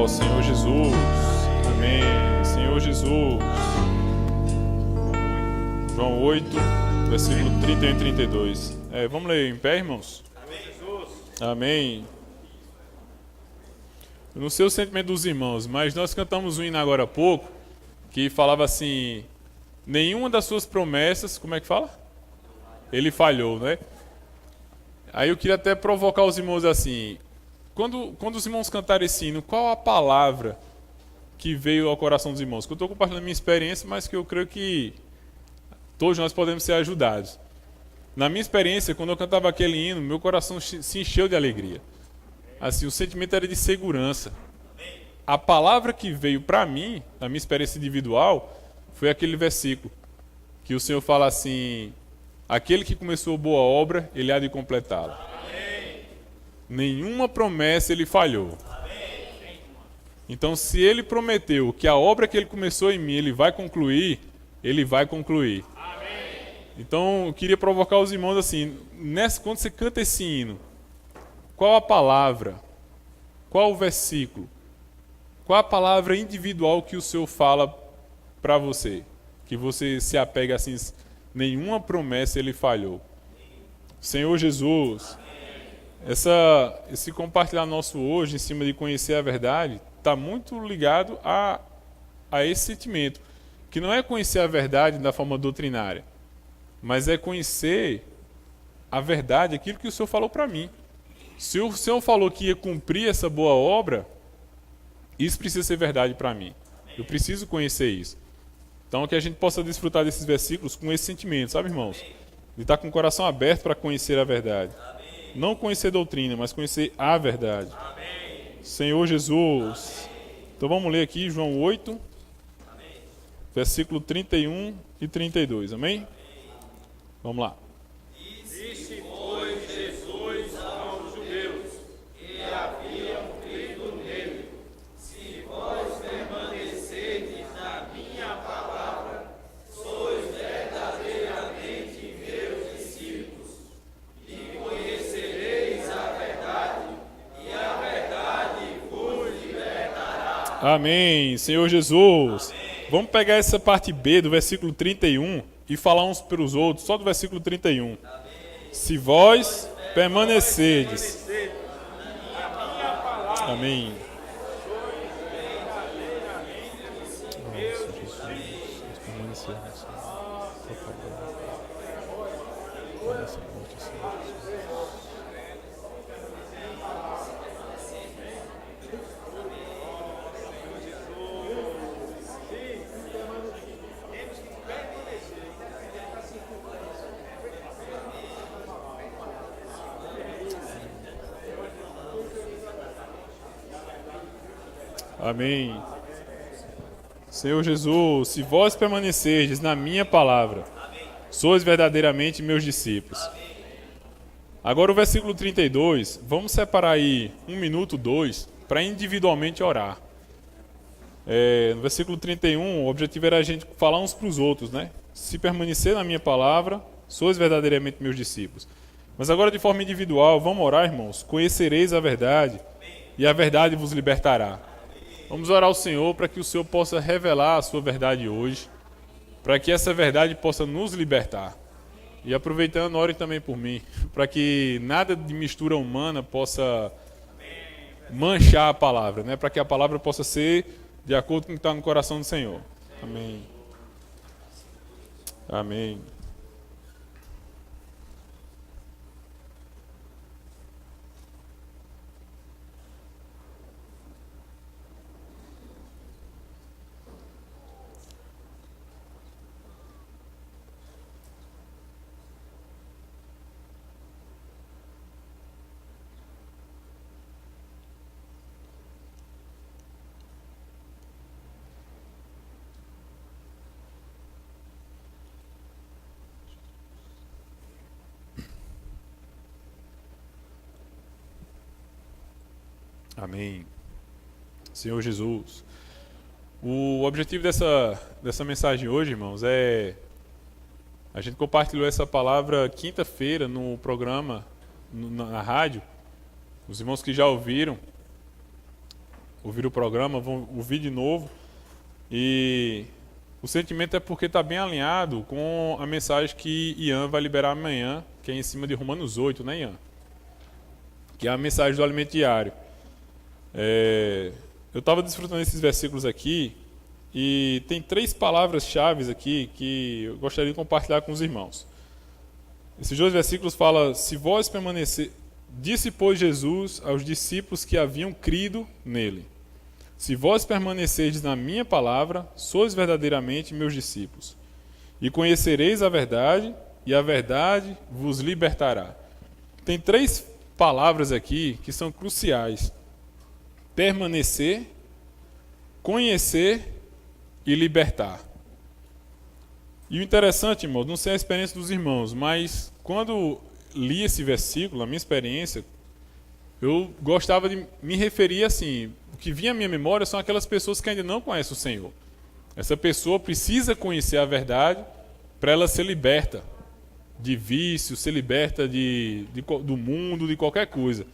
Senhor Jesus. Amém. Senhor Jesus. João 8, versículo 31 e 32. Vamos ler em pé, irmãos? Amém, Jesus. Amém. Eu não sei o sentimento dos irmãos, mas nós cantamos um hino agora há pouco, que falava assim: nenhuma das suas promessas, como é que fala? Ele falhou, né? Aí eu queria até provocar os irmãos assim: quando os irmãos cantarem esse hino, qual a palavra que veio ao coração dos irmãos? Que eu estou compartilhando a minha experiência, mas que eu creio que todos nós podemos ser ajudados. Na minha experiência, quando eu cantava aquele hino, meu coração se encheu de alegria. Assim, o sentimento era de segurança. A palavra que veio para mim, na minha experiência individual, foi aquele versículo que o Senhor fala assim: aquele que começou boa obra, ele há de completá-la. Nenhuma promessa ele falhou. Então, se ele prometeu que a obra que ele começou em mim, ele vai concluir, ele vai concluir. Então, eu queria provocar os irmãos assim: quando você canta esse hino, qual a palavra, qual o versículo, qual a palavra individual que o Senhor fala para você? Que você se apega assim: nenhuma promessa ele falhou. Senhor Jesus, esse compartilhar nosso hoje em cima de conhecer a verdade está muito ligado a esse sentimento, que não é conhecer a verdade da forma doutrinária, mas é conhecer a verdade, aquilo que o Senhor falou para mim. Se o Senhor falou que ia cumprir essa boa obra, isso precisa ser verdade para mim. Eu preciso conhecer isso. Então, que a gente possa desfrutar desses versículos com esse sentimento, sabe, irmãos? De estar com o coração aberto para conhecer a verdade. Não conhecer doutrina, mas conhecer a verdade. Senhor Jesus. Então, vamos ler aqui João 8, versículo 31 e 32. Amém? Vamos lá. Disse, pois, Jesus aos judeus que haviam crido nele: se vós permanecerdes na minha palavra, sois verdadeiramente meus discípulos, e conhecereis a verdade, e a verdade vos libertará. Amém. Senhor Jesus. Amém. Vamos pegar essa parte B do versículo 31 e falar uns para os outros, só do versículo 31. Se vós permanecerdes. Amém. Amém. Senhor Jesus, se vós permanecerdes na minha palavra, sois verdadeiramente meus discípulos. Agora o versículo 32, vamos separar aí 1 minuto, 2, para individualmente orar. No versículo 31, o objetivo era a gente falar uns para os outros, né? Se permanecer na minha palavra, sois verdadeiramente meus discípulos. Mas agora de forma individual, vamos orar, irmãos. Conhecereis a verdade e a verdade vos libertará. Vamos orar ao Senhor para que o Senhor possa revelar a sua verdade hoje, para que essa verdade possa nos libertar. E aproveitando, ore também por mim, para que nada de mistura humana possa manchar a palavra, né? Para que a palavra possa ser de acordo com o que está no coração do Senhor. Amém. Amém. Amém. Senhor Jesus. O objetivo dessa mensagem hoje, irmãos, a gente compartilhou essa palavra quinta-feira no programa, na rádio. Os irmãos que já ouviram, ouviram o programa, vão ouvir de novo. E o sentimento é porque está bem alinhado com a mensagem que Ian vai liberar amanhã, que é em cima de Romanos 8, né, Ian? Que é a mensagem do alimento diário. Eu estava desfrutando desses versículos aqui, e tem 3 palavras-chave aqui que eu gostaria de compartilhar com os irmãos. Esses 2 versículos falam: se vós permanecer, disse, pois, Jesus aos discípulos que haviam crido nele: se vós permanecerdes na minha palavra, sois verdadeiramente meus discípulos, e conhecereis a verdade, e a verdade vos libertará. Tem 3 palavras aqui que são cruciais: permanecer, conhecer e libertar. E o interessante, irmãos, não sei a experiência dos irmãos, mas quando li esse versículo, a minha experiência, eu gostava de me referir assim: o que vinha à minha memória são aquelas pessoas que ainda não conhecem o Senhor. Essa pessoa precisa conhecer a verdade para ela ser liberta de vício, ser liberta do mundo, de qualquer coisa.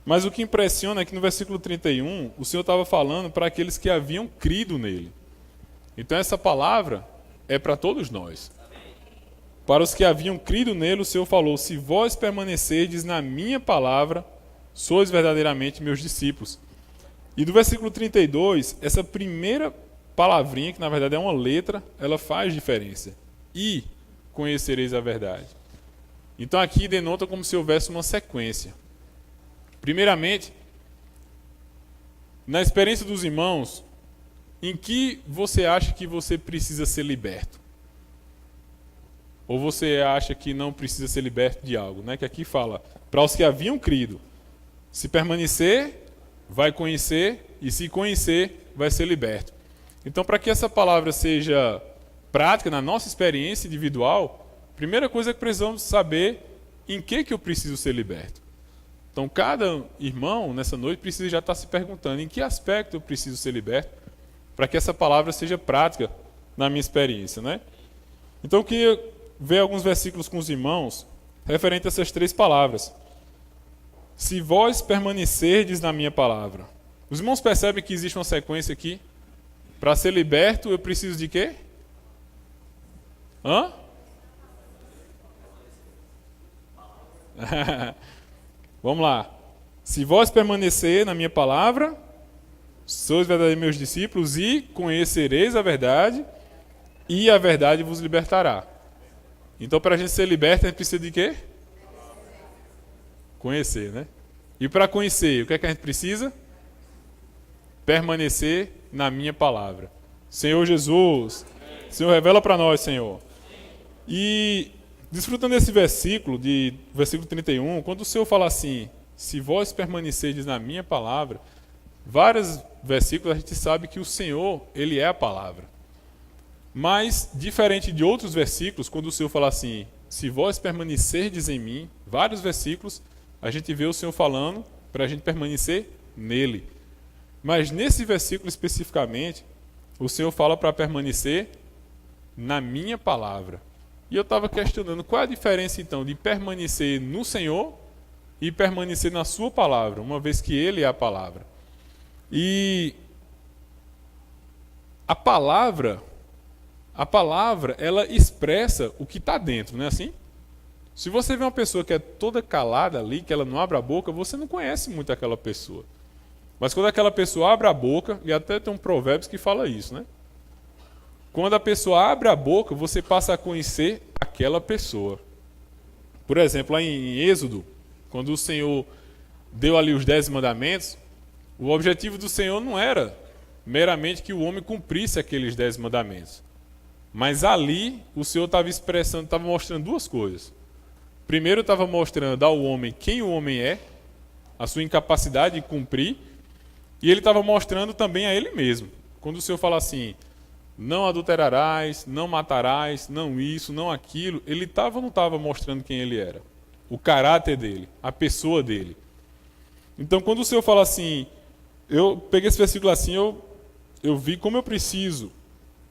Mas o que impressiona é que no versículo 31, o Senhor estava falando para aqueles que haviam crido nele. Então essa palavra é para todos nós. Para os que haviam crido nele, o Senhor falou: se vós permanecerdes na minha palavra, sois verdadeiramente meus discípulos. E do versículo 32, essa primeira palavrinha, que na verdade é uma letra, ela faz diferença. E conhecereis a verdade. Então aqui denota como se houvesse uma sequência. Primeiramente, na experiência dos irmãos, em que você acha que você precisa ser liberto? Ou você acha que não precisa ser liberto de algo, né? Que aqui fala, para os que haviam crido: se permanecer, vai conhecer, e se conhecer, vai ser liberto. Então, para que essa palavra seja prática na nossa experiência individual, a primeira coisa é que precisamos saber em que eu preciso ser liberto. Então, cada irmão, nessa noite, precisa já estar se perguntando em que aspecto eu preciso ser liberto, para que essa palavra seja prática na minha experiência, né? Então, eu queria ver alguns versículos com os irmãos referente a essas 3 palavras. Se vós permanecerdes na minha palavra. Os irmãos percebem que existe uma sequência aqui? Para ser liberto, eu preciso de quê? Vamos lá. Se vós permanecer na minha palavra, sois verdadeiros meus discípulos, e conhecereis a verdade, e a verdade vos libertará. Então, para a gente ser liberto, a gente precisa de quê? Conhecer, né? E para conhecer, o que é que a gente precisa? Permanecer na minha palavra. Senhor Jesus, Senhor, revela para nós, Senhor. E desfrutando desse versículo 31, quando o Senhor fala assim: se vós permanecerdes na minha palavra, vários versículos a gente sabe que o Senhor, Ele é a palavra. Mas, diferente de outros versículos, quando o Senhor fala assim: se vós permanecerdes em mim, vários versículos, a gente vê o Senhor falando para a gente permanecer nele. Mas nesse versículo especificamente, o Senhor fala para permanecer na minha palavra. E eu estava questionando qual é a diferença então de permanecer no Senhor e permanecer na sua palavra, uma vez que Ele é a palavra. E a palavra, ela expressa o que está dentro, não é assim? Se você vê uma pessoa que é toda calada ali, que ela não abre a boca, você não conhece muito aquela pessoa. Mas quando aquela pessoa abre a boca, e até tem um provérbio que fala isso, né? Quando a pessoa abre a boca, você passa a conhecer aquela pessoa. Por exemplo, lá em Êxodo, quando o Senhor deu ali os 10 mandamentos, o objetivo do Senhor não era meramente que o homem cumprisse aqueles 10 mandamentos. Mas ali o Senhor estava mostrando 2 coisas. Primeiro, estava mostrando ao homem quem o homem é, a sua incapacidade de cumprir, e ele estava mostrando também a ele mesmo. Quando o Senhor fala assim: não adulterarás, não matarás, não isso, não aquilo, ele estava ou não estava mostrando quem ele era? O caráter dele, a pessoa dele. Então, quando o Senhor fala assim, eu peguei esse versículo assim, eu vi como eu preciso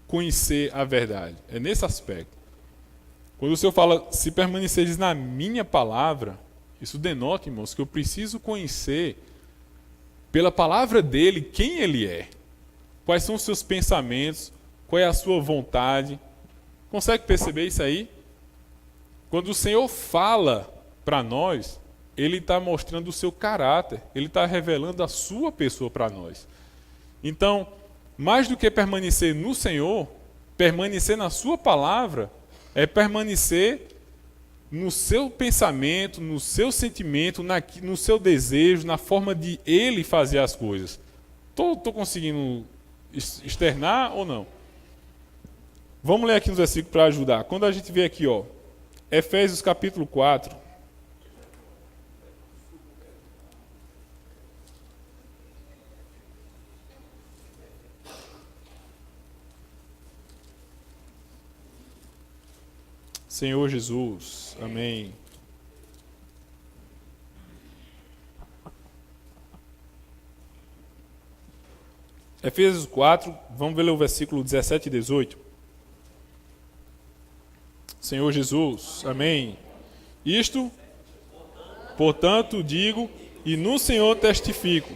conhecer a verdade. É nesse aspecto. Quando o Senhor fala, se permaneceres na minha palavra, isso denota, irmãos, que eu preciso conhecer pela palavra dele, quem ele é. Quais são os seus pensamentos, qual é a sua vontade. Consegue perceber isso aí? Quando o Senhor fala para nós, ele está mostrando o seu caráter, ele está revelando a sua pessoa para nós. Então, mais do que permanecer no Senhor, permanecer na sua palavra é permanecer no seu pensamento, no seu sentimento, no seu desejo, na forma de ele fazer as coisas. Estou conseguindo externar ou não? Vamos ler aqui nos versículos para ajudar. Quando a gente vê aqui, ó, Efésios capítulo 4. Senhor Jesus, amém. Efésios 4, vamos ver o versículo 17 e 18. Senhor Jesus, amém. Isto, portanto, digo, e no Senhor testifico,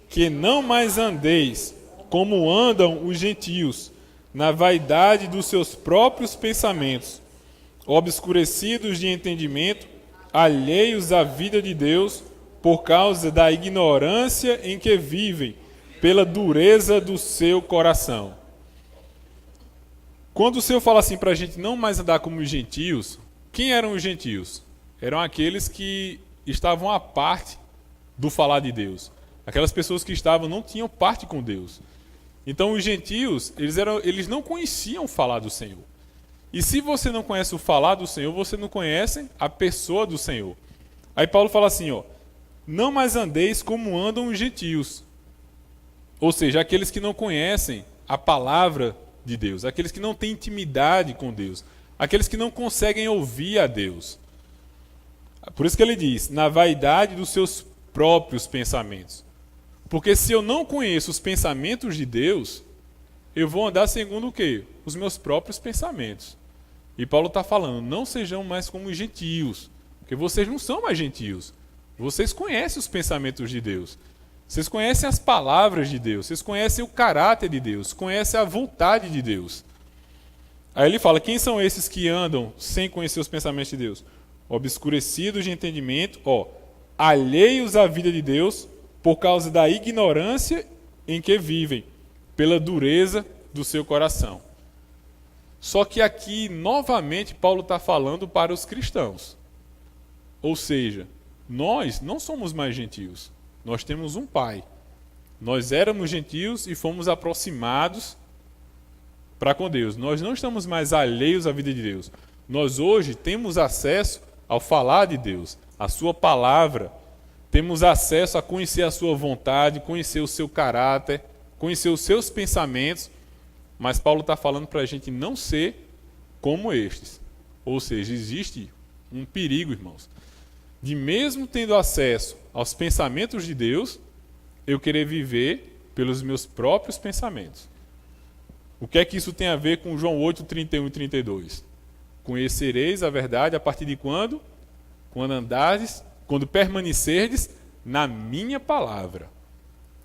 que não mais andeis como andam os gentios, na vaidade dos seus próprios pensamentos, obscurecidos de entendimento, alheios à vida de Deus, por causa da ignorância em que vivem, pela dureza do seu coração. Quando o Senhor fala assim para a gente não mais andar como os gentios, quem eram os gentios? Eram aqueles que estavam à parte do falar de Deus. Aquelas pessoas que não tinham parte com Deus. Então os gentios, eles não conheciam falar do Senhor. E se você não conhece o falar do Senhor, você não conhece a pessoa do Senhor. Aí Paulo fala assim, ó, não mais andeis como andam os gentios. Ou seja, aqueles que não conhecem a palavra de Deus, aqueles que não têm intimidade com Deus, aqueles que não conseguem ouvir a Deus. Por isso que ele diz, na vaidade dos seus próprios pensamentos. Porque se eu não conheço os pensamentos de Deus, eu vou andar segundo o quê? Os meus próprios pensamentos. E Paulo está falando, não sejam mais como os gentios, porque vocês não são mais gentios. Vocês conhecem os pensamentos de Deus. Vocês conhecem as palavras de Deus, vocês conhecem o caráter de Deus, conhecem a vontade de Deus. Aí ele fala, quem são esses que andam sem conhecer os pensamentos de Deus? Obscurecidos de entendimento, alheios à vida de Deus, por causa da ignorância em que vivem, pela dureza do seu coração. Só que aqui, novamente, Paulo está falando para os cristãos. Ou seja, nós não somos mais gentios. Nós temos um Pai. Nós éramos gentios e fomos aproximados para com Deus. Nós não estamos mais alheios à vida de Deus. Nós hoje temos acesso ao falar de Deus, à sua palavra. Temos acesso a conhecer a sua vontade, conhecer o seu caráter, conhecer os seus pensamentos. Mas Paulo está falando para a gente não ser como estes. Ou seja, existe um perigo, irmãos, de mesmo tendo acesso aos pensamentos de Deus, eu querer viver pelos meus próprios pensamentos. O que é que isso tem a ver com João 8, 31 e 32? Conhecereis a verdade a partir de quando? Quando permanecerdes na minha palavra.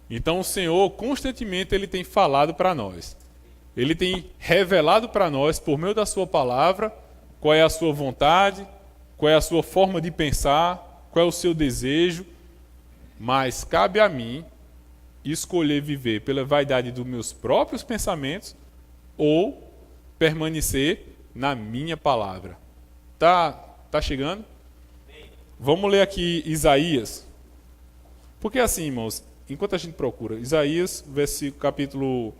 Então o Senhor constantemente ele tem falado para nós. Ele tem revelado para nós, por meio da sua palavra, qual é a sua vontade, qual é a sua forma de pensar, qual é o seu desejo. Mas cabe a mim escolher viver pela vaidade dos meus próprios pensamentos ou permanecer na minha palavra. Tá chegando? Vamos ler aqui Isaías. Porque assim, irmãos, enquanto a gente procura, Isaías, capítulo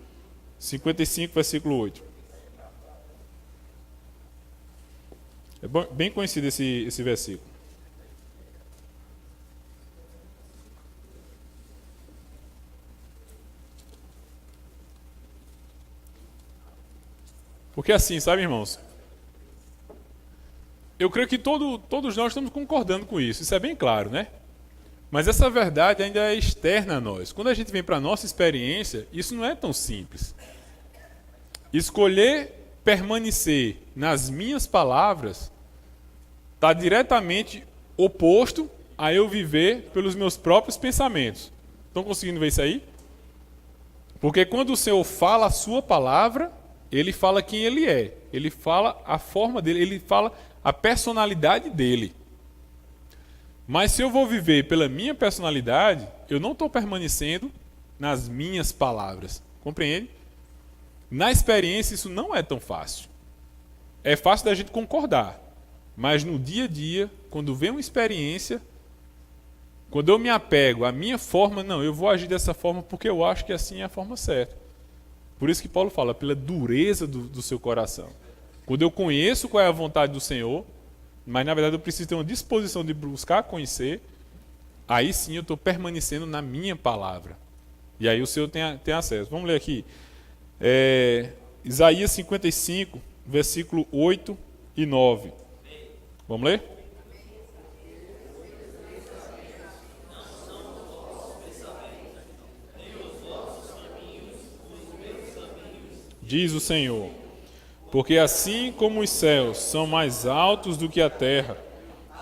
55, versículo 8. É bem conhecido esse versículo. Porque assim, sabe, irmãos? Eu creio que todos nós estamos concordando com isso é bem claro, né? Mas essa verdade ainda é externa a nós. Quando a gente vem para a nossa experiência, isso não é tão simples. Escolher permanecer nas minhas palavras está diretamente oposto a eu viver pelos meus próprios pensamentos. Estão conseguindo ver isso aí? Porque quando o Senhor fala a sua palavra, ele fala quem ele é. Ele fala a forma dele, ele fala a personalidade dele. Mas se eu vou viver pela minha personalidade, eu não estou permanecendo nas minhas palavras. Compreende? Na experiência isso não é tão fácil. É fácil da gente concordar. Mas no dia a dia, quando vem uma experiência, quando eu me apego à minha forma, não, eu vou agir dessa forma porque eu acho que assim é a forma certa. Por isso que Paulo fala, pela dureza do seu coração. Quando eu conheço qual é a vontade do Senhor, mas na verdade eu preciso ter uma disposição de buscar conhecer, aí sim eu estou permanecendo na minha palavra. E aí o Senhor tem acesso. Vamos ler aqui. Isaías 55, versículo 8 e 9. Vamos ler? Diz o Senhor, porque assim como os céus são mais altos do que a terra,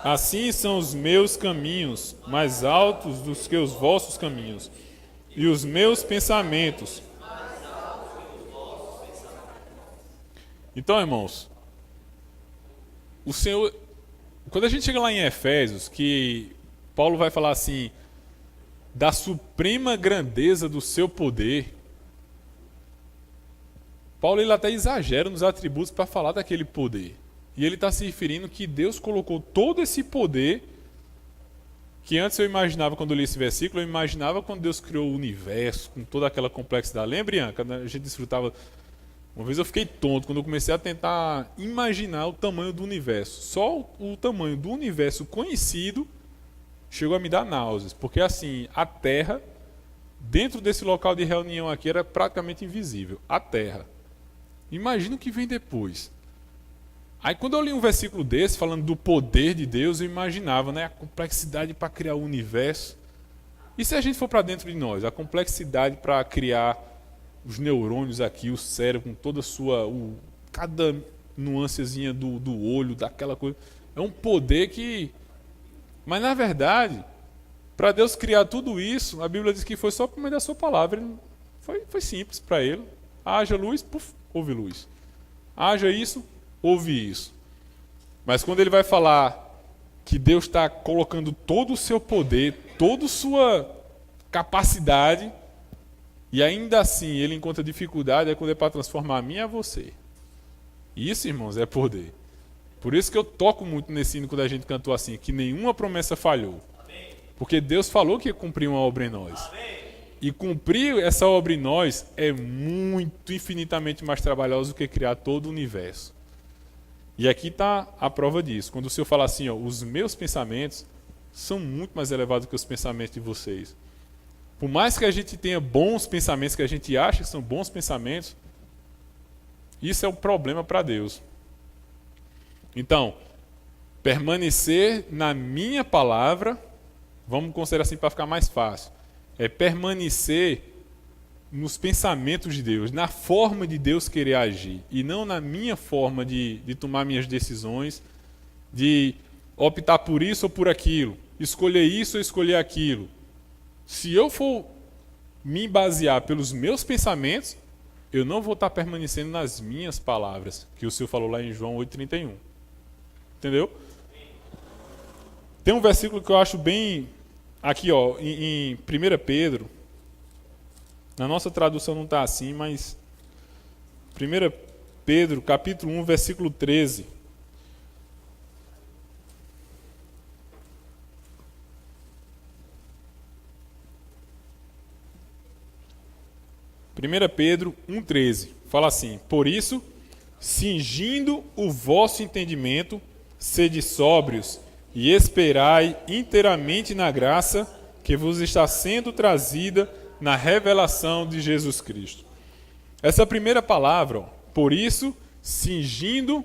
assim são os meus caminhos mais altos do que os vossos caminhos, e os meus pensamentos. Então, irmãos, o Senhor, quando a gente chega lá em Efésios, que Paulo vai falar assim, da suprema grandeza do seu poder, Paulo ele até exagera nos atributos para falar daquele poder. E ele está se referindo que Deus colocou todo esse poder, que antes eu imaginava quando eu li esse versículo, eu imaginava quando Deus criou o universo, com toda aquela complexidade. Lembra, Ian, quando a gente desfrutava... Uma vez eu fiquei tonto quando eu comecei a tentar imaginar o tamanho do universo. Só o tamanho do universo conhecido chegou a me dar náuseas. Porque assim, a Terra, dentro desse local de reunião aqui, era praticamente invisível. A Terra. Imagina o que vem depois. Aí quando eu li um versículo desse, falando do poder de Deus, eu imaginava, né, a complexidade para criar o universo. E se a gente for para dentro de nós, a complexidade para criar os neurônios aqui, o cérebro, com toda a sua... cada nuancezinha do olho, daquela coisa. É um poder que... Mas na verdade, para Deus criar tudo isso, a Bíblia diz que foi só por meio da sua palavra. Foi simples para ele. Haja luz, puf, houve luz. Haja isso, houve isso. Mas quando ele vai falar que Deus está colocando todo o seu poder, toda a sua capacidade, e ainda assim ele encontra dificuldade, é quando é para transformar a mim e a você. Isso, irmãos, é poder. Por isso que eu toco muito nesse hino quando a gente cantou assim, que nenhuma promessa falhou. Porque Deus falou que ia cumprir uma obra em nós. E cumprir essa obra em nós é muito, infinitamente mais trabalhoso do que criar todo o universo. E aqui está a prova disso. Quando o Senhor fala assim, ó, os meus pensamentos são muito mais elevados que os pensamentos de vocês. Por mais que a gente tenha bons pensamentos, que a gente acha que são bons pensamentos, isso é um problema para Deus. Então, permanecer na minha palavra, vamos considerar assim para ficar mais fácil, é permanecer nos pensamentos de Deus, na forma de Deus querer agir, e não na minha forma de tomar minhas decisões, de optar por isso ou por aquilo, escolher isso ou escolher aquilo. Se eu for me basear pelos meus pensamentos, eu não vou estar permanecendo nas minhas palavras, que o Senhor falou lá em João 8,31. Entendeu? Tem um versículo que eu acho bem... Aqui, ó, em 1 Pedro, na nossa tradução não está assim, mas 1 Pedro, capítulo 1, versículo 13. Pedro 1,13, fala assim, por isso, cingindo o vosso entendimento, sede sóbrios, e esperai inteiramente na graça que vos está sendo trazida na revelação de Jesus Cristo. Essa primeira palavra, ó, por isso, cingindo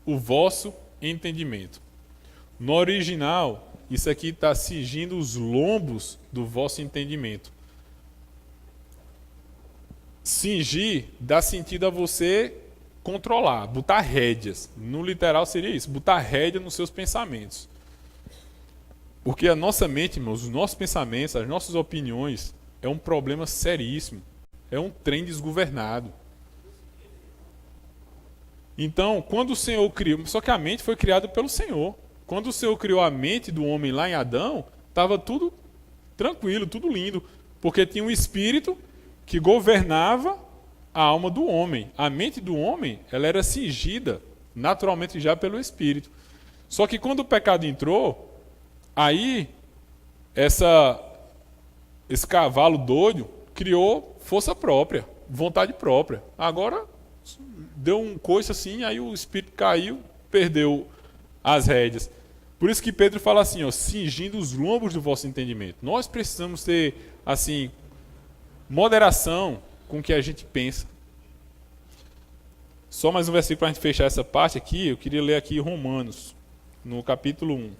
o vosso entendimento. No original, isso aqui está cingindo os lombos do vosso entendimento. Cingir dá sentido a você controlar, botar rédeas. No literal seria isso, botar rédea nos seus pensamentos. Porque a nossa mente, irmãos, os nossos pensamentos, as nossas opiniões, é um problema seríssimo. É um trem desgovernado. Então, quando o Senhor criou... Só que a mente foi criada pelo Senhor. Quando o Senhor criou a mente do homem lá em Adão, estava tudo tranquilo, tudo lindo. Porque tinha um espírito que governava a alma do homem. A mente do homem, ela era cingida naturalmente já pelo espírito. Só que quando o pecado entrou, aí esse cavalo doido criou força própria, vontade própria. Agora deu um coice assim, aí o espírito caiu, perdeu as rédeas. Por isso que Pedro fala assim, ó, cingindo os lombos do vosso entendimento. Nós precisamos ter, assim, moderação com o que a gente pensa. Só mais um versículo para a gente fechar essa parte aqui. Eu queria ler aqui Romanos, no capítulo 1.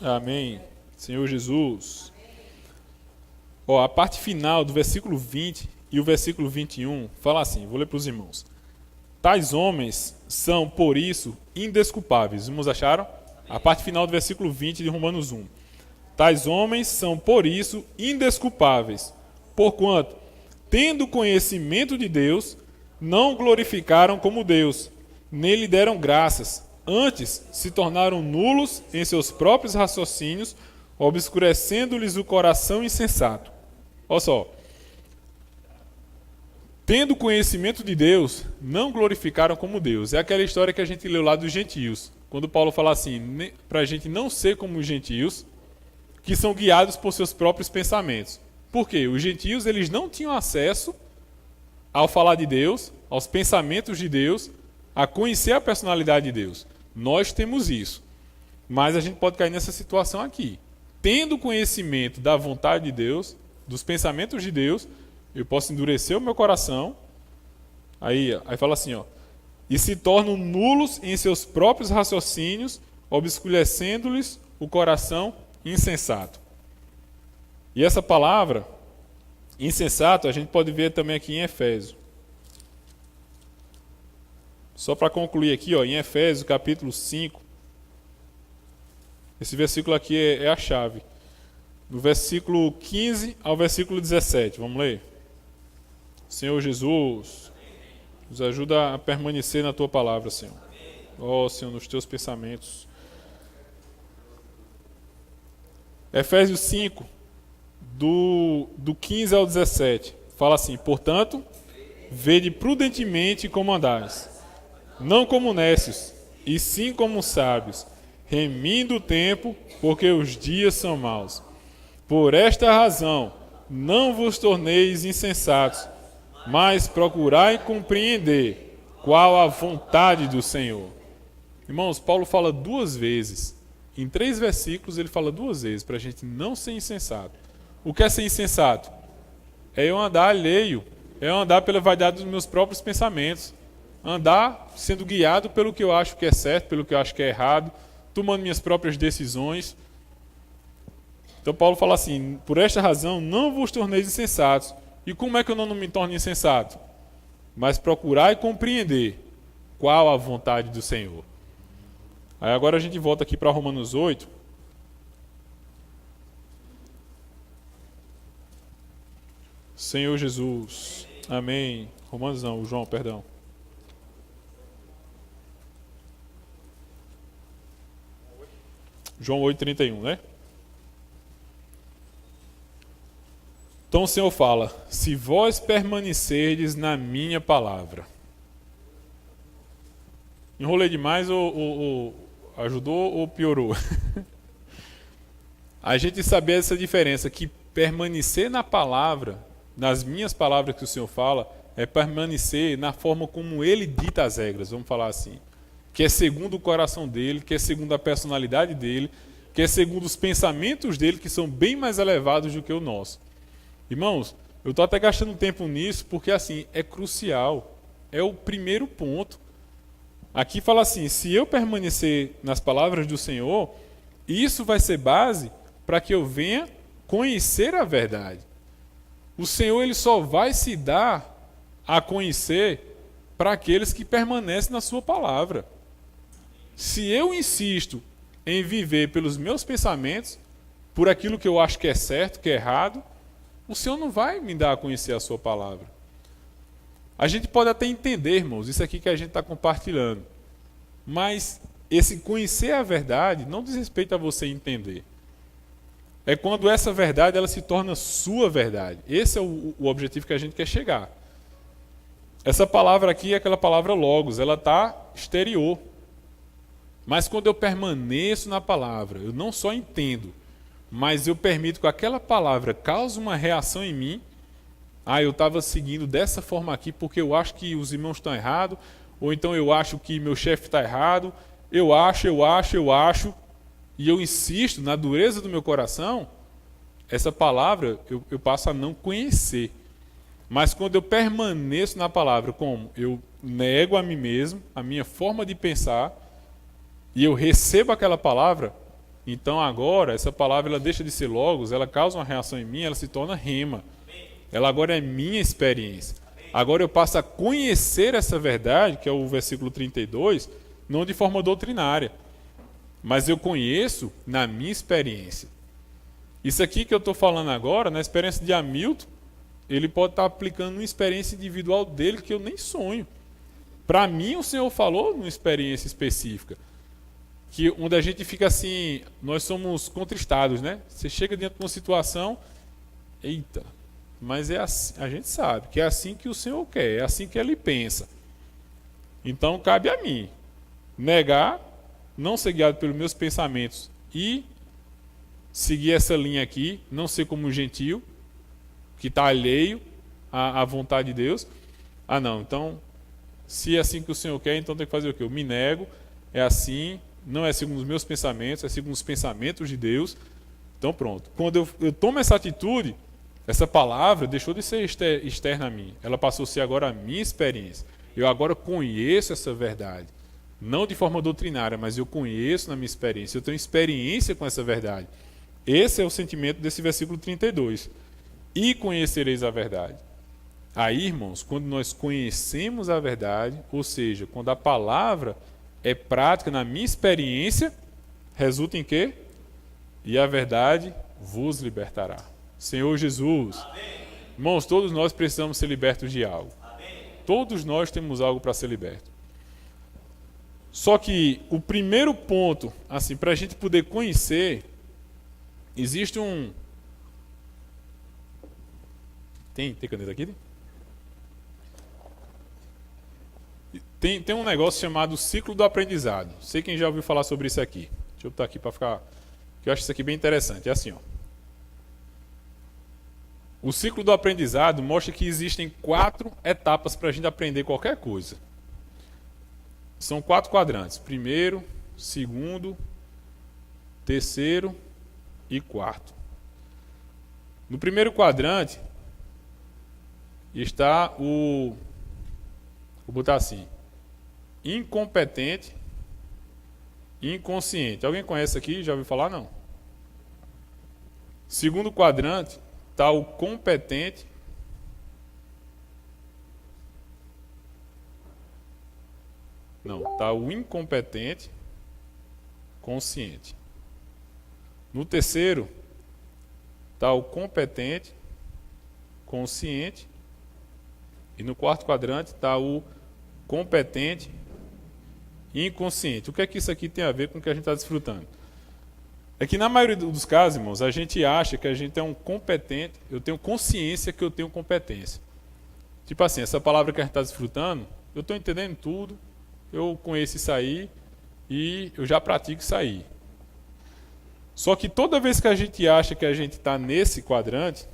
Amém. Senhor Jesus. Ó, a parte final do versículo 20 e o versículo 21 fala assim, vou ler para os irmãos. Tais homens são, por isso, indesculpáveis. Os irmãos acharam? A parte final do versículo 20 de Romanos 1. Tais homens são, por isso, indesculpáveis, porquanto, tendo conhecimento de Deus, não glorificaram como Deus, nem lhe deram graças. Antes, se tornaram nulos em seus próprios raciocínios, obscurecendo-lhes o coração insensato. Olha só. Tendo conhecimento de Deus, não glorificaram como Deus. É aquela história que a gente leu lá dos gentios. Quando Paulo fala assim, para a gente não ser como os gentios, que são guiados por seus próprios pensamentos. Por quê? Os gentios eles não tinham acesso ao falar de Deus, aos pensamentos de Deus, a conhecer a personalidade de Deus. Nós temos isso. Mas a gente pode cair nessa situação aqui. Tendo conhecimento da vontade de Deus, dos pensamentos de Deus, eu posso endurecer o meu coração. Aí fala assim, ó. E se tornam nulos em seus próprios raciocínios, obscurecendo-lhes o coração insensato. E essa palavra, insensato, a gente pode ver também aqui em Efésios. Só para concluir aqui, ó, em Efésios, capítulo 5, esse versículo aqui é a chave. Do versículo 15 ao versículo 17, vamos ler? Senhor Jesus, nos ajuda a permanecer na Tua palavra, Senhor. Ó, Senhor, nos Teus pensamentos. Efésios 5, do 15 ao 17, fala assim, portanto, vede prudentemente como andais, não como necios, e sim como sábios, remindo o tempo, porque os dias são maus. Por esta razão, não vos torneis insensatos, mas procurai compreender qual a vontade do Senhor. Irmãos, Paulo fala 2 vezes. Em 3 versículos ele fala 2 vezes para a gente não ser insensato. O que é ser insensato? É eu andar alheio, é eu andar pela vaidade dos meus próprios pensamentos, andar sendo guiado pelo que eu acho que é certo, pelo que eu acho que é errado, tomando minhas próprias decisões. Então Paulo fala assim, por esta razão não vos torneis insensatos. E como é que eu não me torno insensato? Mas procurai compreender qual a vontade do Senhor. Aí agora a gente volta aqui para Romanos 8. Senhor Jesus. Amém. Romanos não, João, perdão. João 8,31, né? Então o Senhor fala, se vós permanecerdes na minha palavra. Enrolei demais ou ajudou ou piorou? A gente saber essa diferença, que permanecer na palavra, nas minhas palavras que o Senhor fala, é permanecer na forma como Ele dita as regras, vamos falar assim. Que é segundo o coração dele, que é segundo a personalidade dele, que é segundo os pensamentos dele, que são bem mais elevados do que o nosso. Irmãos, eu estou até gastando tempo nisso, porque assim, é crucial, é o primeiro ponto. Aqui fala assim, se eu permanecer nas palavras do Senhor, isso vai ser base para que eu venha conhecer a verdade. O Senhor ele só vai se dar a conhecer para aqueles que permanecem na sua palavra. Se eu insisto em viver pelos meus pensamentos, por aquilo que eu acho que é certo, que é errado, o Senhor não vai me dar a conhecer a sua palavra. A gente pode até entender, irmãos, isso aqui que a gente está compartilhando. Mas esse conhecer a verdade não diz respeito a você entender. É quando essa verdade ela se torna sua verdade. Esse é o objetivo que a gente quer chegar. Essa palavra aqui é aquela palavra logos, ela está exterior. Mas quando eu permaneço na palavra, eu não só entendo, mas eu permito que aquela palavra cause uma reação em mim. Eu estava seguindo dessa forma aqui porque eu acho que os irmãos estão errados, ou então eu acho que meu chefe está errado, eu acho, e eu insisto na dureza do meu coração, essa palavra eu passo a não conhecer. Mas quando eu permaneço na palavra, como eu nego a mim mesmo, a minha forma de pensar, e eu recebo aquela palavra, então agora essa palavra ela deixa de ser logos, ela causa uma reação em mim, ela se torna rema. Ela agora é minha experiência. Agora eu passo a conhecer essa verdade, que é o versículo 32, não de forma doutrinária, mas eu conheço na minha experiência. Isso aqui que eu estou falando agora, na experiência de Hamilton, ele pode estar aplicando uma experiência individual dele que eu nem sonho. Para mim, o Senhor falou numa experiência específica, que onde a gente fica assim, nós somos contristados, né? Você chega dentro de uma situação, eita, mas é assim, a gente sabe que é assim que o Senhor quer, é assim que Ele pensa. Então cabe a mim negar, não ser guiado pelos meus pensamentos e seguir essa linha aqui, não ser como um gentio que está alheio à vontade de Deus. Não, então se é assim que o Senhor quer, então tem que fazer o quê? Eu me nego, é assim, não é segundo os meus pensamentos, é segundo os pensamentos de Deus. Então pronto. Quando eu tomo essa atitude, essa palavra deixou de ser externa a mim. Ela passou a ser agora a minha experiência. Eu agora conheço essa verdade. Não de forma doutrinária, mas eu conheço na minha experiência. Eu tenho experiência com essa verdade. Esse é o sentimento desse versículo 32. E conhecereis a verdade. Aí, irmãos, quando nós conhecemos a verdade, ou seja, quando a palavra é prática na minha experiência, resulta em quê? E a verdade vos libertará. Senhor Jesus, amém. Irmãos, todos nós precisamos ser libertos de algo. Amém. Todos nós temos algo para ser liberto. Só que o primeiro ponto, assim, para a gente poder conhecer, existe um... Tem caneta aqui? Tem um negócio chamado ciclo do aprendizado. Não sei quem já ouviu falar sobre isso aqui. Deixa eu botar aqui para ficar... que eu acho isso aqui bem interessante. É assim, ó. O ciclo do aprendizado mostra que existem 4 etapas para a gente aprender qualquer coisa. São 4 quadrantes. Primeiro, segundo, terceiro e quarto. No primeiro quadrante está vou botar assim, incompetente, inconsciente. Alguém conhece aqui? Já ouviu falar? Não. Segundo quadrante está o competente, está o incompetente, consciente. No terceiro está o competente, consciente, e no quarto quadrante está o competente, inconsciente. O que é que isso aqui tem a ver com o que a gente está desfrutando? É que na maioria dos casos, irmãos, a gente acha que a gente é um competente, eu tenho consciência que eu tenho competência. Tipo assim, essa palavra que a gente está desfrutando, eu estou entendendo tudo, eu conheço isso aí e eu já pratico isso aí. Só que toda vez que a gente acha que a gente está nesse quadrante,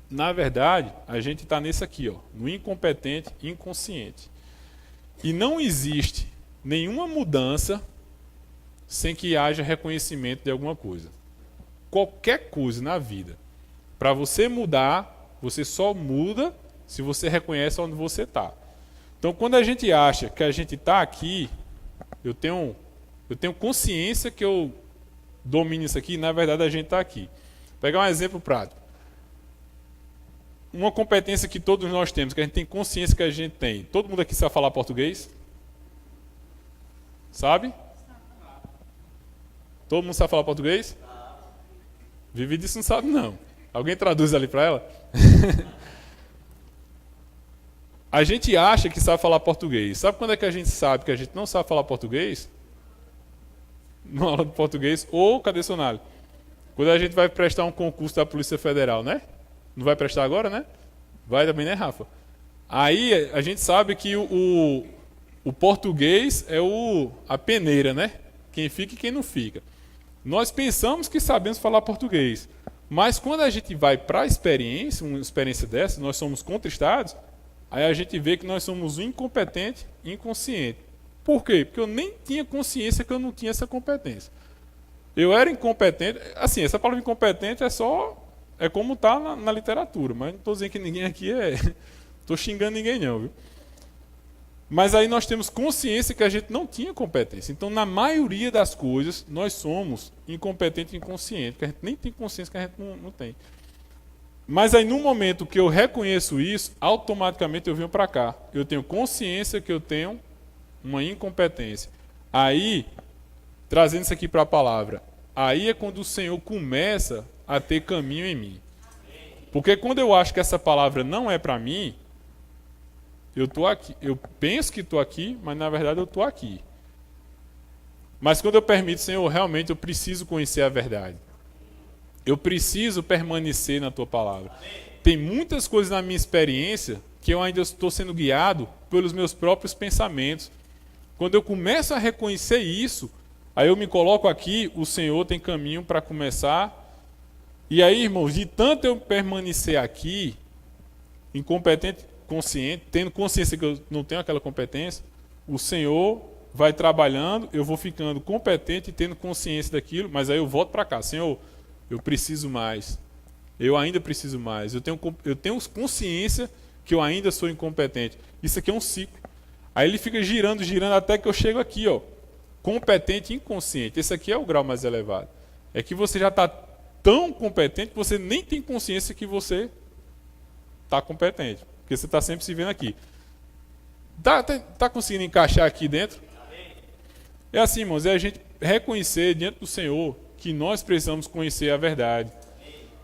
na verdade, a gente está nesse aqui, ó, no incompetente, inconsciente. E não existe nenhuma mudança sem que haja reconhecimento de alguma coisa. Qualquer coisa na vida. Para você mudar, você só muda se você reconhece onde você está. Então, quando a gente acha que a gente está aqui, eu tenho consciência que eu domino isso aqui, e na verdade a gente está aqui. Vou pegar um exemplo prático. uma competência que todos nós temos, que a gente tem consciência que a gente tem. Todo mundo aqui sabe falar português? Sabe? Todo mundo sabe falar português? Vivi disso não sabe não. Alguém traduz ali para ela? A gente acha que sabe falar português. Sabe quando é que a gente sabe que a gente não sabe falar português? Na aula de português ou cadê dicionário? Quando a gente vai prestar um concurso da Polícia Federal, né? Não vai prestar agora, né? Vai também, né, Rafa? Aí a gente sabe que o português é a peneira, né? Quem fica e quem não fica. Nós pensamos que sabemos falar português. Mas quando a gente vai para a experiência, uma experiência dessa, nós somos contristados, aí a gente vê que nós somos incompetentes e inconscientes. Por quê? Porque eu nem tinha consciência que eu não tinha essa competência. Eu era incompetente, assim, essa palavra incompetente é como está na literatura, mas não estou dizendo que ninguém aqui estou xingando ninguém não, viu? Mas aí nós temos consciência que a gente não tinha competência. Então, na maioria das coisas, nós somos incompetentes e inconscientes, que a gente nem tem consciência que a gente não tem. Mas aí, no momento que eu reconheço isso, automaticamente eu venho para cá. Eu tenho consciência que eu tenho uma incompetência. Aí, trazendo isso aqui para a palavra, aí é quando o Senhor começa a ter caminho em mim. Porque quando eu acho que essa palavra não é para mim, eu estou aqui, eu penso que estou aqui, mas na verdade eu estou aqui. Mas quando eu permito, Senhor, realmente eu preciso conhecer a verdade. Eu preciso permanecer na tua palavra. Tem muitas coisas na minha experiência que eu ainda estou sendo guiado pelos meus próprios pensamentos. Quando eu começo a reconhecer isso, aí eu me coloco aqui, o Senhor tem caminho para começar. E aí, irmãos, de tanto eu permanecer aqui, incompetente, consciente, tendo consciência que eu não tenho aquela competência, o Senhor vai trabalhando, eu vou ficando competente e tendo consciência daquilo, mas aí eu volto para cá. Senhor, eu preciso mais. Eu ainda preciso mais. Eu tenho consciência que eu ainda sou incompetente. Isso aqui é um ciclo. Aí ele fica girando, girando, até que eu chego aqui, ó, competente e inconsciente. Esse aqui é o grau mais elevado. É que você já está tão competente que você nem tem consciência que você está competente. Porque você está sempre se vendo aqui. Tá conseguindo encaixar aqui dentro? É assim, irmãos, é a gente reconhecer diante do Senhor que nós precisamos conhecer a verdade.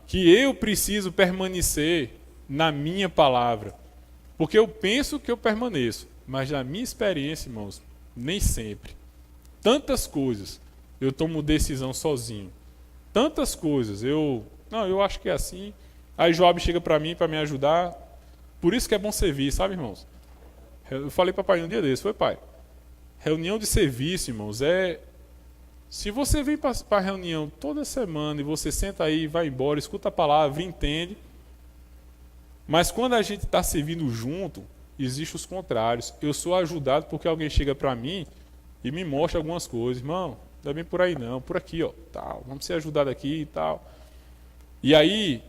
Que eu preciso permanecer na minha palavra. Porque eu penso que eu permaneço, mas na minha experiência, irmãos, nem sempre. Tantas coisas eu tomo decisão sozinho. Tantas coisas, eu acho que é assim. Aí Joab chega para mim para me ajudar. Por isso que é bom servir, sabe, irmãos? Eu falei para o pai um dia desse, pai, reunião de serviço, irmãos, se você vem para a reunião toda semana e você senta aí, vai embora, escuta a palavra, entende, mas quando a gente está servindo junto, existem os contrários. Eu sou ajudado porque alguém chega para mim e me mostra algumas coisas. Irmão, não é bem por aí não, por aqui, ó, tal, vamos ser ajudados aqui e tal. E aí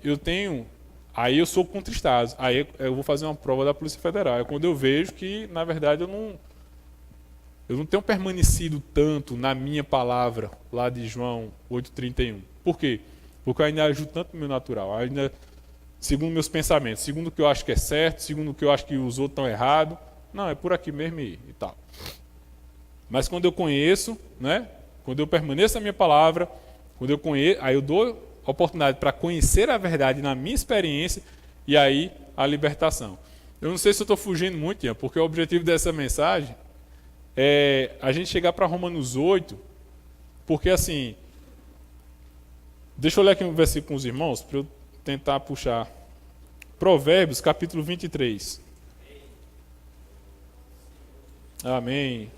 Aí eu sou contristado. Aí eu vou fazer uma prova da Polícia Federal. É quando eu vejo que, na verdade, eu não tenho permanecido tanto na minha palavra, lá de João 8,31. Por quê? Porque eu ainda ajudo tanto no meu natural. Ainda, segundo meus pensamentos, segundo o que eu acho que é certo, segundo o que eu acho que os outros estão errados. Não, é por aqui mesmo e tal. Mas quando eu conheço, né? Quando eu permaneço na minha palavra, quando eu conheço, aí eu dou oportunidade para conhecer a verdade na minha experiência e aí a libertação. Eu não sei se eu estou fugindo muito, Ian, porque o objetivo dessa mensagem é a gente chegar para Romanos 8, porque assim, deixa eu ler aqui um versículo com os irmãos, para eu tentar puxar. Provérbios, capítulo 23. Amém.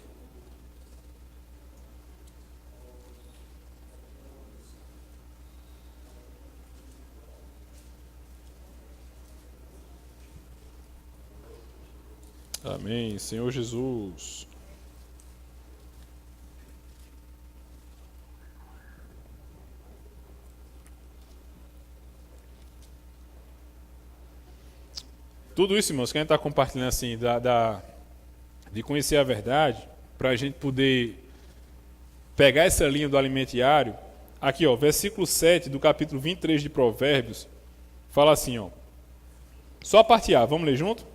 Amém, Senhor Jesus. Tudo isso, irmãos, que a gente está compartilhando assim, de conhecer a verdade, para a gente poder pegar essa linha do alimento diário. Aqui, ó, versículo 7 do capítulo 23 de Provérbios, fala assim, ó. Só a parte A, vamos ler junto?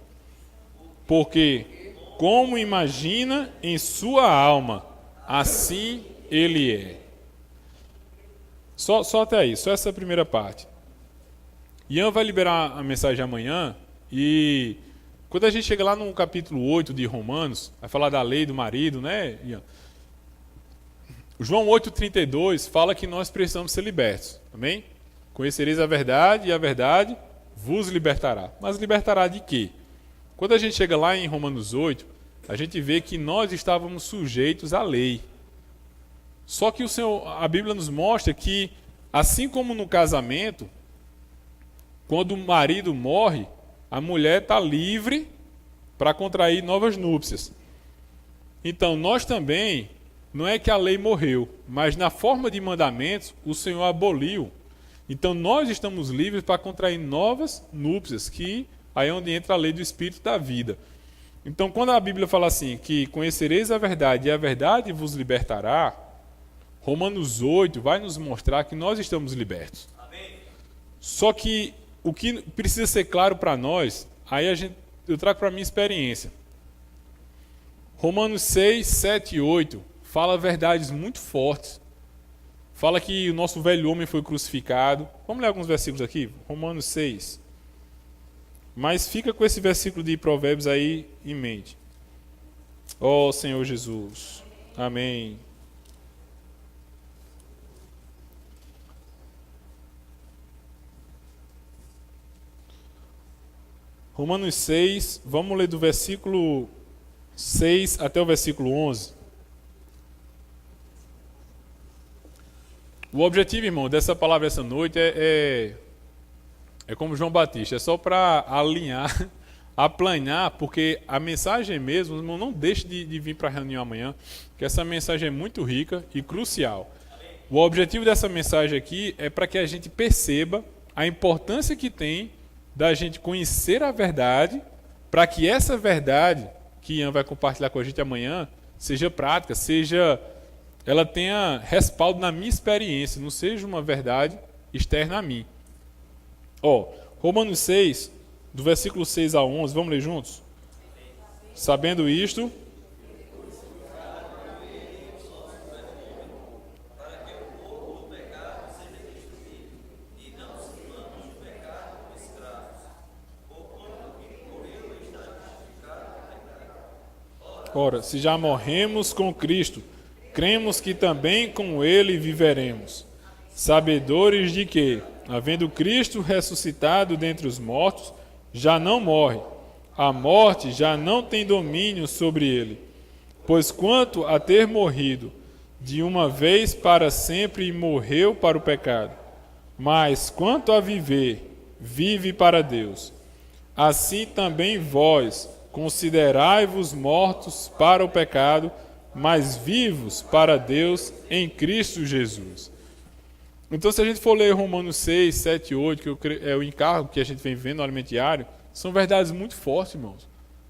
Porque, como imagina em sua alma, assim ele é. Só até aí, só essa primeira parte. Ian vai liberar a mensagem amanhã e quando a gente chega lá no capítulo 8 de Romanos, vai falar da lei do marido, né, Ian? O João 8,32 fala que nós precisamos ser libertos, amém? Conhecereis a verdade e a verdade vos libertará. Mas libertará de quê? Quando a gente chega lá em Romanos 8, a gente vê que nós estávamos sujeitos à lei. Só que a Bíblia nos mostra que, assim como no casamento, quando o marido morre, a mulher está livre para contrair novas núpcias. Então, nós também, não é que a lei morreu, mas na forma de mandamentos, o Senhor aboliu. Então, nós estamos livres para contrair novas núpcias, que aí é onde entra a lei do Espírito da vida. Então, quando a Bíblia fala assim, que conhecereis a verdade e a verdade vos libertará, Romanos 8 vai nos mostrar que nós estamos libertos. Amém. Só que o que precisa ser claro para nós, aí eu trago para a minha experiência. Romanos 6, 7 e 8 fala verdades muito fortes. Fala que o nosso velho homem foi crucificado. Vamos ler alguns versículos aqui? Romanos 6. Mas fica com esse versículo de Provérbios aí em mente. Ó Senhor Jesus. Amém. Romanos 6, vamos ler do versículo 6 até o versículo 11. O objetivo, irmão, dessa palavra essa noite é como João Batista, é só para alinhar, aplanar, porque a mensagem mesmo, irmão, não deixe de vir para a reunião amanhã, que essa mensagem é muito rica e crucial. O objetivo dessa mensagem aqui é para que a gente perceba a importância que tem da gente conhecer a verdade, para que essa verdade que Ian vai compartilhar com a gente amanhã seja prática, ela tenha respaldo na minha experiência, não seja uma verdade externa a mim. Romanos 6, do versículo 6 a 11, vamos ler juntos? Sabendo isto, ora, se já morremos com Cristo, cremos que também com Ele viveremos, sabedores de que, havendo Cristo ressuscitado dentre os mortos, já não morre, a morte já não tem domínio sobre ele. Pois quanto a ter morrido de uma vez para sempre morreu para o pecado, mas quanto a viver, vive para Deus. Assim também vós, considerai-vos mortos para o pecado, mas vivos para Deus em Cristo Jesus. Então, se a gente for ler Romanos 6, 7 e 8, que é o encargo que a gente vem vendo no alimento diário, são verdades muito fortes, irmãos,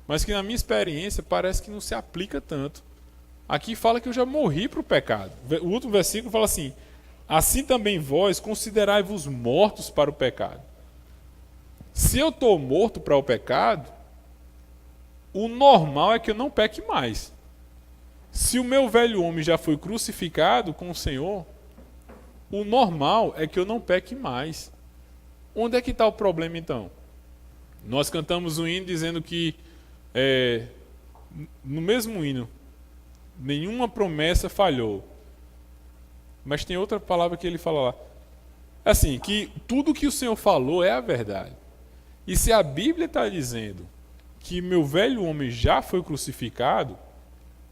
mas que na minha experiência parece que não se aplica tanto. Aqui fala que eu já morri para o pecado. O último versículo fala assim, assim também vós considerai-vos mortos para o pecado. Se eu estou morto para o pecado, o normal é que eu não peque mais. Se o meu velho homem já foi crucificado com o Senhor, o normal é que eu não peque mais. Onde é que está o problema então? Nós cantamos um hino dizendo que, no mesmo hino, nenhuma promessa falhou. Mas tem outra palavra que ele fala lá. Assim, que tudo que o Senhor falou é a verdade. E se a Bíblia está dizendo que meu velho homem já foi crucificado,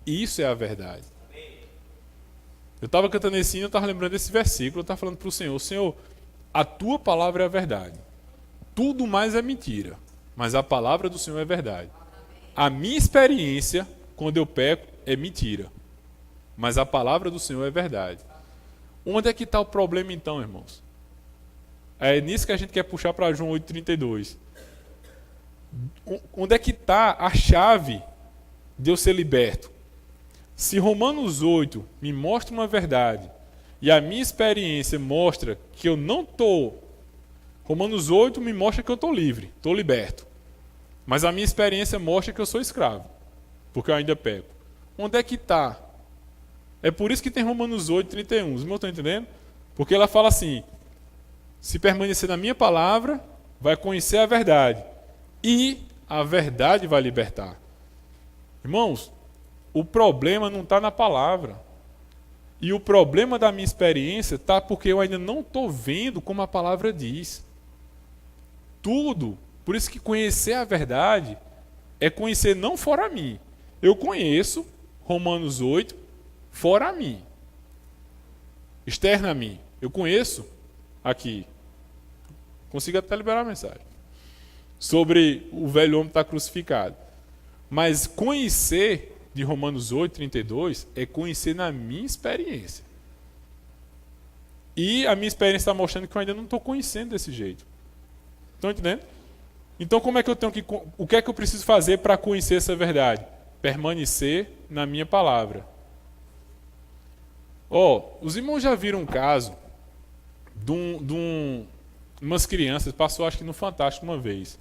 isso é a verdade. Eu estava cantando esse hino, eu estava lembrando desse versículo, eu estava falando para o Senhor, Senhor, a tua palavra é a verdade. Tudo mais é mentira, mas a palavra do Senhor é verdade. A minha experiência, quando eu peco, é mentira, mas a palavra do Senhor é verdade. Onde é que está o problema então, irmãos? É nisso que a gente quer puxar para João 8,32. Onde é que está a chave de eu ser liberto? Se Romanos 8 me mostra uma verdade e a minha experiência mostra que eu não estou Romanos 8 me mostra que eu estou livre, estou liberto. Mas a minha experiência mostra que eu sou escravo, porque eu ainda peco. Onde é que está? É por isso que tem Romanos 8, 31. Os irmãos estão entendendo? Porque ela fala assim: se permanecer na minha palavra, vai conhecer a verdade. E a verdade vai libertar. Irmãos, o problema não está na palavra. E o problema da minha experiência está porque eu ainda não estou vendo como a palavra diz. Tudo. Por isso que conhecer a verdade é conhecer não fora a mim. Eu conheço Romanos 8 fora a mim. Externa a mim. Eu conheço aqui. Consigo até liberar a mensagem. Sobre o velho homem estar crucificado. Mas conhecer de Romanos 8, 32 é conhecer na minha experiência. E a minha experiência está mostrando que eu ainda não estou conhecendo desse jeito. Estão entendendo? Então como é que eu tenho que... O que é que eu preciso fazer para conhecer essa verdade? Permanecer na minha palavra. Os irmãos já viram um caso de umas crianças, passou acho que no Fantástico uma vez,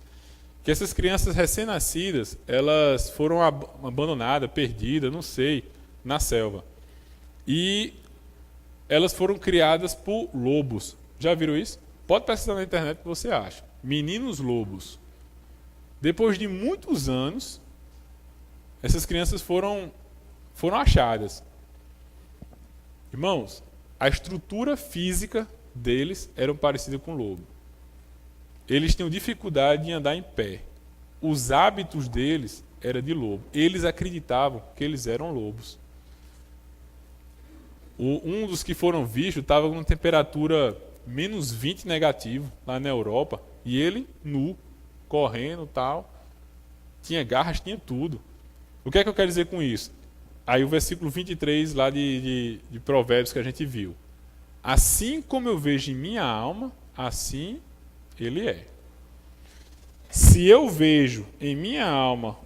que essas crianças recém-nascidas, elas foram abandonadas, perdidas, não sei, na selva. E elas foram criadas por lobos. Já viram isso? Pode pesquisar na internet que você acha. Meninos lobos. Depois de muitos anos, essas crianças foram achadas. Irmãos, a estrutura física deles era parecida com lobo. Eles tinham dificuldade de andar em pé. Os hábitos deles eram de lobo. Eles acreditavam que eles eram lobos. Um dos que foram vistos estava com temperatura menos 20 negativo lá na Europa. E ele, nu, correndo e tal. Tinha garras, tinha tudo. O que é que eu quero dizer com isso? Aí o versículo 23 lá de Provérbios que a gente viu. Assim como eu vejo em minha alma, assim ele é. Se eu vejo em minha alma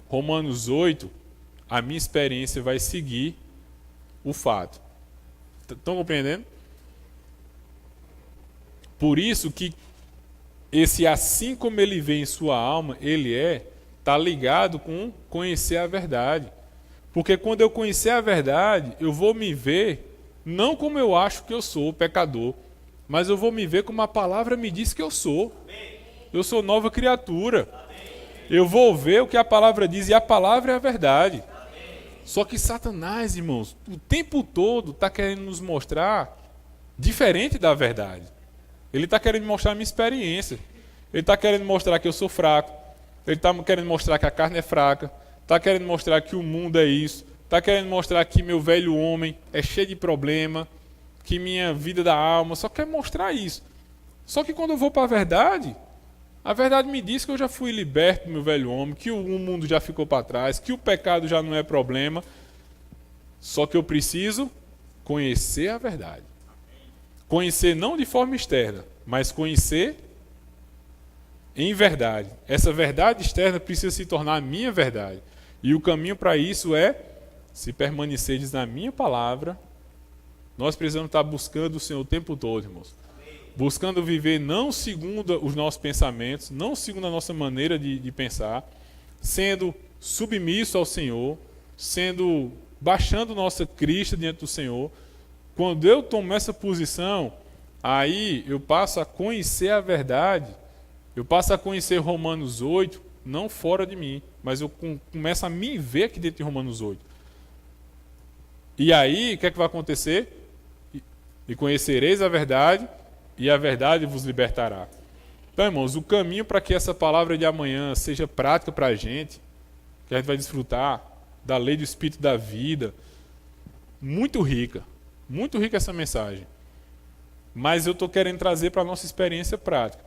Romanos 8, a minha experiência vai seguir o fato. Estão compreendendo? Por isso que esse assim como ele vê em sua alma, ele é, está ligado com conhecer a verdade. Porque quando eu conhecer a verdade, eu vou me ver não como eu acho que eu sou, pecador, mas eu vou me ver como a palavra me diz que eu sou. Eu sou nova criatura. Eu vou ver o que a palavra diz, e a palavra é a verdade. Só que Satanás, irmãos, o tempo todo está querendo nos mostrar diferente da verdade. Ele está querendo mostrar a minha experiência. Ele está querendo mostrar que eu sou fraco. Ele está querendo mostrar que a carne é fraca. Está querendo mostrar que o mundo é isso. Está querendo mostrar que meu velho homem é cheio de problema. Que minha vida da alma. Só quer mostrar isso. Só que quando eu vou para a verdade me diz que eu já fui liberto do meu velho homem, que o mundo já ficou para trás, que o pecado já não é problema. Só que eu preciso conhecer a verdade. Conhecer não de forma externa, mas conhecer em verdade. Essa verdade externa precisa se tornar a minha verdade. E o caminho para isso é, se permanecerdes na minha palavra, nós precisamos estar buscando o Senhor o tempo todo, irmãos. Buscando viver não segundo os nossos pensamentos, não segundo a nossa maneira de pensar, sendo submisso ao Senhor, baixando nossa crista diante do Senhor. Quando eu tomo essa posição, aí eu passo a conhecer a verdade, eu passo a conhecer Romanos 8, não fora de mim, mas eu começo a me ver aqui dentro de Romanos 8. E aí, o que é que vai acontecer? E conhecereis a verdade, e a verdade vos libertará. Então, irmãos, o caminho para que essa palavra de amanhã seja prática para a gente, que a gente vai desfrutar da lei do Espírito da vida, muito rica essa mensagem. Mas eu estou querendo trazer para a nossa experiência prática.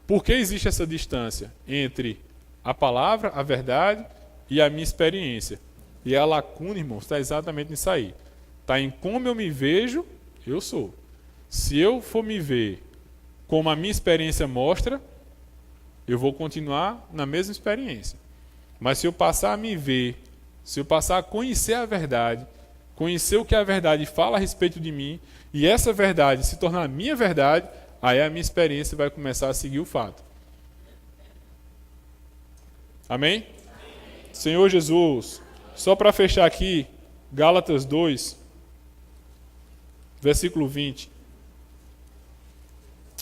Por que existe essa distância entre a palavra, a verdade e a minha experiência? E a lacuna, irmãos, está exatamente nisso aí. Está em como eu me vejo, eu sou. Se eu for me ver como a minha experiência mostra, eu vou continuar na mesma experiência. Mas se eu passar a me ver, se eu passar a conhecer a verdade, conhecer o que a verdade fala a respeito de mim, e essa verdade se tornar a minha verdade, aí a minha experiência vai começar a seguir o fato. Amém? Senhor Jesus, só para fechar aqui, Gálatas 2, versículo 20.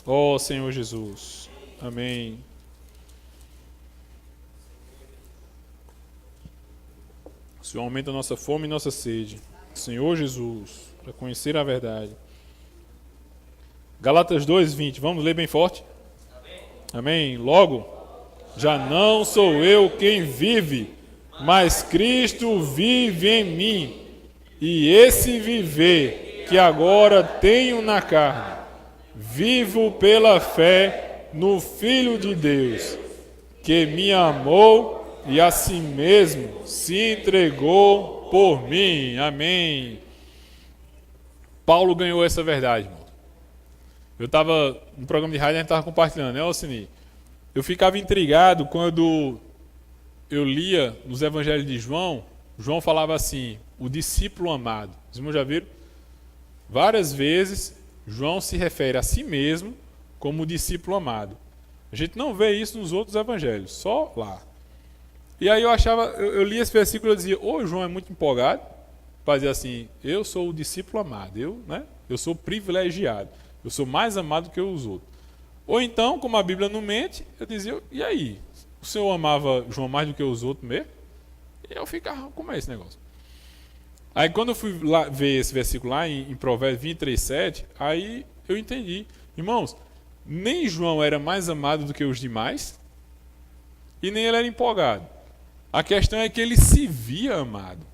Ó Senhor Jesus, amém. O Senhor aumenta a nossa fome e nossa sede. Senhor Jesus, para conhecer a verdade. Gálatas 2, 20. Vamos ler bem forte? Amém. Logo, já não sou eu quem vive, mas Cristo vive em mim. E esse viver que agora tenho na carne, vivo pela fé no Filho de Deus, que me amou e a si mesmo se entregou por mim. Amém. Paulo ganhou essa verdade, irmão. Eu estava no programa de rádio, a gente estava compartilhando, né, Alcini? Eu ficava intrigado quando eu lia nos evangelhos de João, João falava assim, o discípulo amado. Os irmãos já viram? Várias vezes, João se refere a si mesmo como o discípulo amado. A gente não vê isso nos outros evangelhos, só lá. E aí eu li esse versículo e dizia, João é muito empolgado, para dizer assim, eu sou o discípulo amado, eu sou privilegiado, eu sou mais amado que os outros. Ou então, como a Bíblia não mente, eu dizia, e aí? O Senhor amava João mais do que os outros mesmo? E eu ficava, como é esse negócio? Aí quando eu fui lá ver esse versículo lá em Provérbios 23, 7, aí eu entendi. Irmãos, nem João era mais amado do que os demais, e nem ele era empolgado. A questão é que ele se via amado.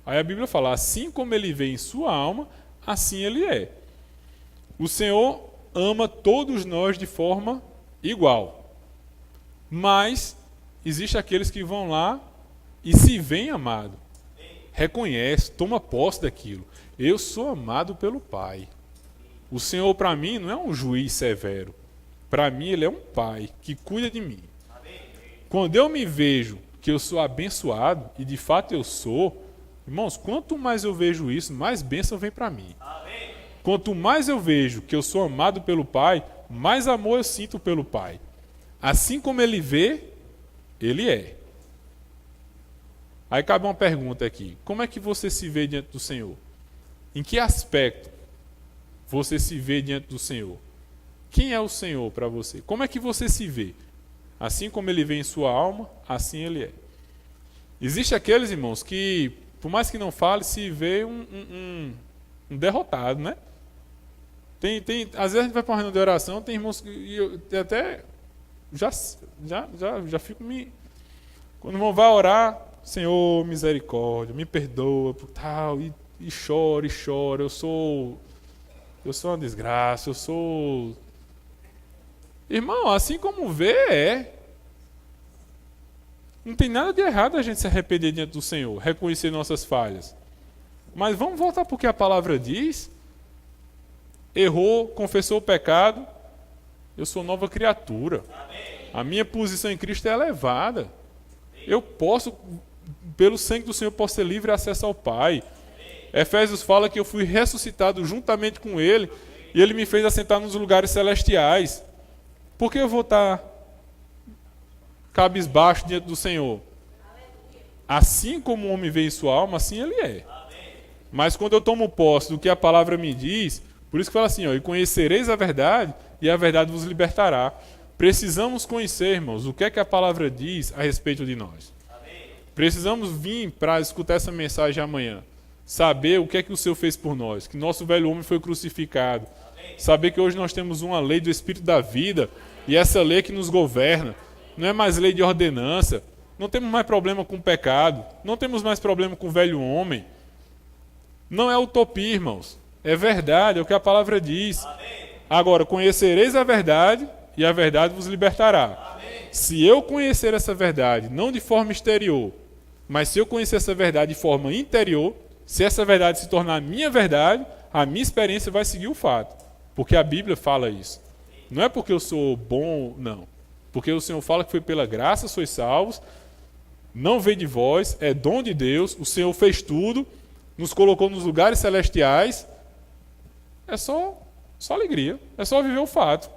Aí a Bíblia fala, assim como ele vê em sua alma, assim ele é. O Senhor ama todos nós de forma igual. Mas existem aqueles que vão lá e se veem amado. Reconhece, toma posse daquilo. Eu sou amado pelo Pai. O Senhor, para mim, não é um juiz severo. Para mim, Ele é um Pai que cuida de mim. Quando eu me vejo que eu sou abençoado, e de fato eu sou, irmãos, quanto mais eu vejo isso, mais bênção vem para mim. Quanto mais eu vejo que eu sou amado pelo Pai, mais amor eu sinto pelo Pai. Assim como Ele vê, Ele é. Aí cabe uma pergunta aqui. Como é que você se vê diante do Senhor? Em que aspecto você se vê diante do Senhor? Quem é o Senhor para você? Como é que você se vê? Assim como Ele vê em sua alma, assim Ele é. Existem aqueles, irmãos, que, por mais que não fale, se vê um derrotado, né? Às vezes a gente vai para uma reunião de oração, tem irmãos que eu até já fico me... Quando vão vai orar, Senhor, misericórdia, me perdoa, por tal, e chora, eu sou uma desgraça, eu sou... Irmão, assim como vê, é. Não tem nada de errado a gente se arrepender diante do Senhor, reconhecer nossas falhas. Mas vamos voltar para o que a palavra diz. Errou, confessou o pecado, eu sou nova criatura. A minha posição em Cristo é elevada. Eu posso, pelo sangue do Senhor, posso ter livre acesso ao Pai. Efésios fala que eu fui ressuscitado juntamente com Ele, e Ele me fez assentar nos lugares celestiais. Por que eu vou estar cabisbaixo diante do Senhor? Assim como o homem vê em sua alma, assim ele é. Mas quando eu tomo posse do que a palavra me diz, por isso que fala assim, e conhecereis a verdade, e a verdade vos libertará. Precisamos conhecer, irmãos, o que é que a palavra diz a respeito de nós. Precisamos vir para escutar essa mensagem amanhã. Saber o que é que o Senhor fez por nós, que nosso velho homem foi crucificado. Saber que hoje nós temos uma lei do Espírito da vida, e essa lei que nos governa. Não é mais lei de ordenança. Não temos mais problema com o pecado. Não temos mais problema com o velho homem. Não é utopia, irmãos. É verdade, é o que a palavra diz. Agora, conhecereis a verdade, e a verdade vos libertará. Se eu conhecer essa verdade, não de forma exterior, mas se eu conhecer essa verdade de forma interior, se essa verdade se tornar a minha verdade, a minha experiência vai seguir o fato. Porque a Bíblia fala isso. Não é porque eu sou bom, não. Porque o Senhor fala que foi pela graça sois salvos, não veio de vós, é dom de Deus, o Senhor fez tudo, nos colocou nos lugares celestiais. É só Só alegria. É só viver o fato.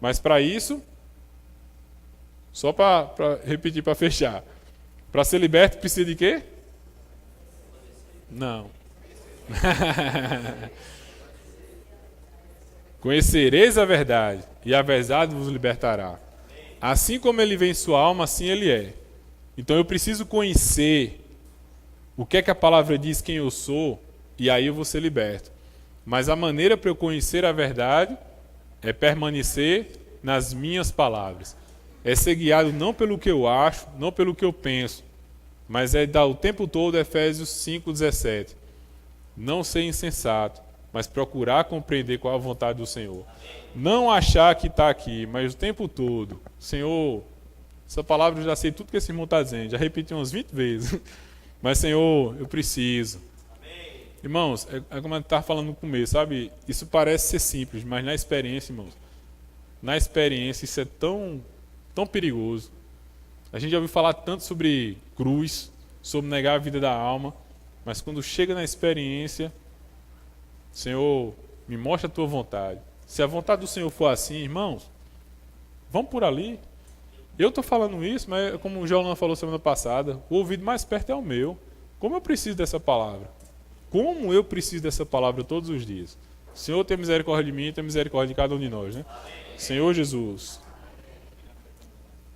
Mas para isso, só para repetir, para fechar. Para ser liberto precisa de quê? Não. Conhecereis a verdade, e a verdade vos libertará. Assim como ele vem em sua alma, assim ele é. Então eu preciso conhecer o que é que a palavra diz, quem eu sou, e aí eu vou ser liberto. Mas a maneira para eu conhecer a verdade é permanecer nas minhas palavras. É ser guiado não pelo que eu acho, não pelo que eu penso, mas é dar o tempo todo Efésios 5,17. Não ser insensato, mas procurar compreender qual é a vontade do Senhor. Não achar que está aqui, mas o tempo todo. Senhor, essa palavra eu já sei tudo que esse irmão está dizendo, já repeti umas 20 vezes. Mas, Senhor, eu preciso. Irmãos, é como eu estava falando no começo, sabe? Isso parece ser simples, mas na experiência, irmãos, na experiência isso é tão perigoso. A gente já ouviu falar tanto sobre cruz, sobre negar a vida da alma, mas quando chega na experiência, Senhor, me mostra a tua vontade. Se a vontade do Senhor for assim, irmãos, vamos por ali. Eu estou falando isso, mas como o João falou semana passada, o ouvido mais perto é o meu. Como eu preciso dessa palavra? Como eu preciso dessa palavra todos os dias? Senhor, tem misericórdia de mim, tem misericórdia de cada um de nós, né? Senhor Jesus.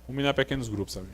Vamos mirar pequenos grupos, sabe?